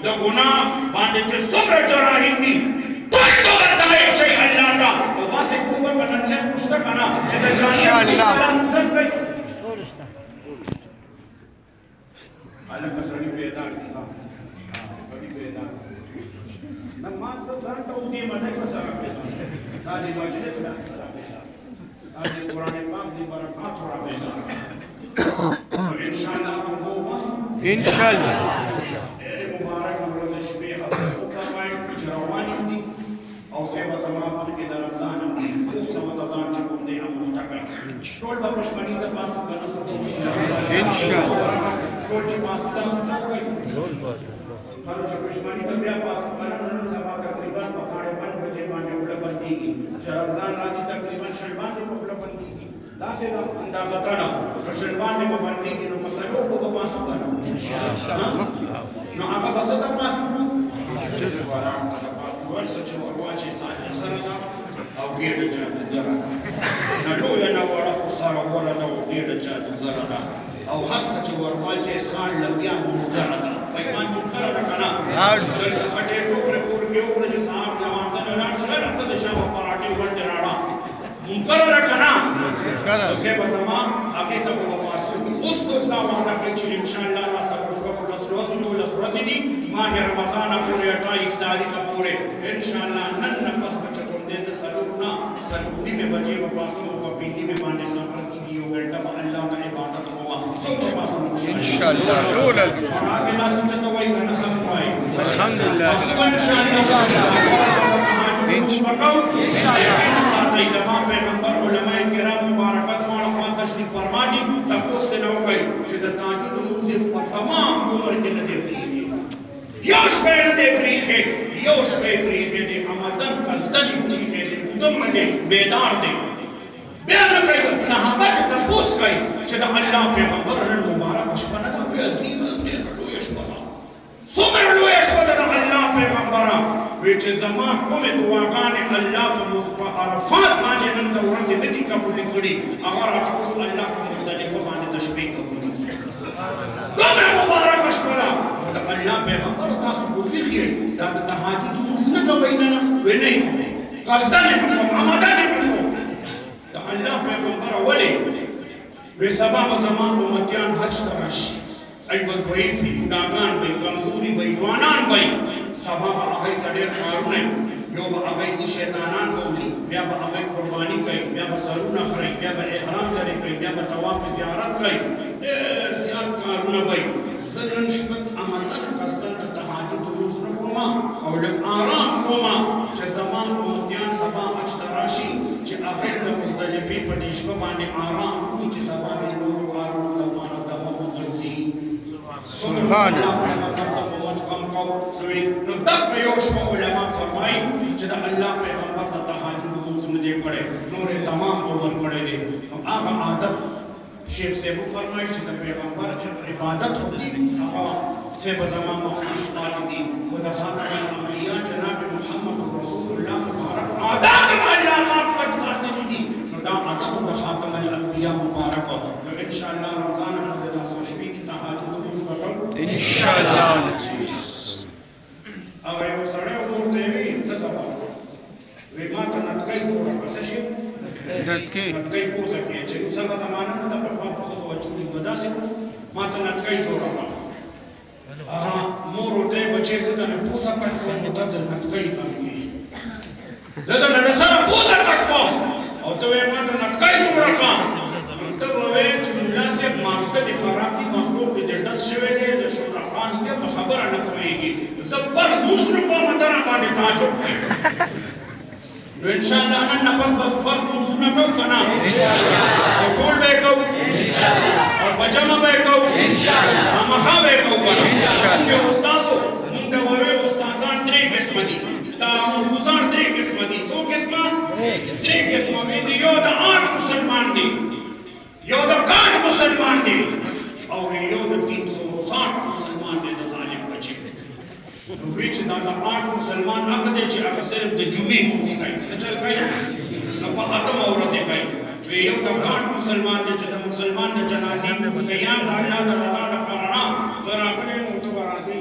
د ګناه باندې چې څومره جراحیم دي ټول توبه دای شي الله تا او واسه کومه باندې پوښتنه کنه چې د جانب څنګه کوي الله کسړي پیدا دي کبي پیدا نماز ته ځان ته ودی مده کو سره پیدا دا دې مجلس دا دا قرآن پاک دی برکات را پیدا ان شاء الله ان شاء الله او سیبا تمام مخی در رمضانم خوف رمضان چکم دے ہم مفتقر ٹول با پشمانی در باسو کنسو انشاءاللہ ٹول چی باسو دا سچک گئی خلو چی پشمانی در بیا باسو کنسو سبا تقریباً بخاڑے 5 بجے مانے اڑا بندی گی چا رمضان راتی تقریباً شلبان دے اڑا بندی گی دا سے دا اندازہ کنا شلبان دے بندی گی نو مسلو کو باسو کنا نو آقا بسطا باسو ورڅ چې ورواچې تاسو سره دا او ګیډه چې دغه نه لوی نه وړه خو سره وړه دا ګیډه چې دغه دا او هر څه چې ورواچې سان لګیا مو دغه دا پیمان مو کړه کنه دلته هټه ټوکره پور کې اور چې صاحب جواب ته نه راځي راته د شابه پراټي ورته راړه مو کړه کنه کړه څه به تمام هغه ته واسو اوس دا وعده کوي چې ان شاء الله تاسو په رسول الله ورځې ماہ رمضان پورے 28 تاریخ پورے انشاءاللہ نن نفس بچتوں دے سلونا سلوی میں بجے واسوں کو پینی میں مانے سفر کی دیو گھنٹہ اللہ کا عبادت ہوا انشاءاللہ رول حاصلہ سچتا وہی کرنا سب پائے الحمدللہ انشاءاللہ تمام پیغمبر علماء کرام مبارکات مانا تشریف فرما دی تپوس دے نو گئی کہ تاجد مودے تمام عمر کے ندے یوش پیر دے پریخے یوش پیر پریخے دے امدن کلدنی پریخے دے ادم دے بیدار دے بیان کئی صحابہ کے تپوس کئی چھتا اللہ پیغمبر مبارک اشپنا دا کوئی عظیم دے رلوی اشپنا سمر رلوی اشپنا دا اللہ پیغمبر ویچے زمان کومے دعاگانے اللہ تو عرفات مانے نم دوران دے ندی قبولی کری اگر اتقص اللہ کو مختلف مانے تشبیق قبولی دومره مبارک اشپنا اللہ پیغمبر تاسو بولیخیه دا تهاجد مزنه کوي نه ونه قصدانه کوم آمدانه کوم دا الله پیغمبر ولی به سبب زمان امتیان حج ترش ایبل ضعیف بھی گناہگار بھی کمزوری بھی جوانان بھی سبب هغه تډیر کارونه یو به هغه شیطانان کوي بیا به هغه قربانی کوي بیا به سرونه خوري بیا به احرام لري کوي بیا به طواف زیارت کوي زیات کارونه کوي زنن شپت امدن قصدن تهاجد روز کوما او لږ آرام کوما چې زمان امتیان سبا حج تراشي چې هغه د مختلفې پټې شپه باندې آرام کوي چې سبا یې نور کارونه لپاره تمام وګرځي سبحان الله نو دک یوش په علماء فرمایي چې د الله پیغمبر د تهاجد روز نه دی کړي نور تمام عمر کړي دي هغه عادت شیخ صاحب فرمایي چې د پیغمبر چې عبادت ہوتی هغه سے زمان مخصوص بات دی وہ د خاتم الانبیاء جناب محمد رسول الله مبارک عادت علامات پر ذات دی نو دا عادت د خاتم الانبیاء مبارک ان شاء الله رمضان میں دا سوچبی کی تهاجد روز وکړو ان شاء الله او یو سره ورته وی څه وی ما ته نتکای جوړه پس شي نتکای پوزه کې چې څنګه زمانه د په خپل وچولي ودا سي ما ته نتکای جوړه مور ورته بچي زده نه پوزه پټ کوم ته د نتکای څنګه زده نه سره پوزه پټ کوم او ته ما ته نتکای جوړه کوم ته وې چې ملاسه مافته دي خراب دي مخلوق دې داس شوی دی د شورا خان یې خبره نه کويږي زفر موږ په مدار باندې تاجو ان شاء الله نن په پر موږ نه کو کنه ان شاء الله ټول به کو ان شاء الله او پجما به کو ان شاء الله مخا به کو کنه ان شاء الله استادو موږ ته وره استادان درې قسم دي دا موږ درې قسم دي څو قسم درې قسم دي یو د 8 مسلمان دي یو د 8 مسلمان دي او یو د 360 مسلمان دي د ظالم بچي وی چې دا 8 مسلمان هغه دي چې هغه صرف د جمعې مونږ کوي سچل کوي نو په اتم اورته کوي وی یو د 8 مسلمان دي چې د مسلمان د جنازې مستیان د الله د رضا لپاره نه زرا په موږ ورته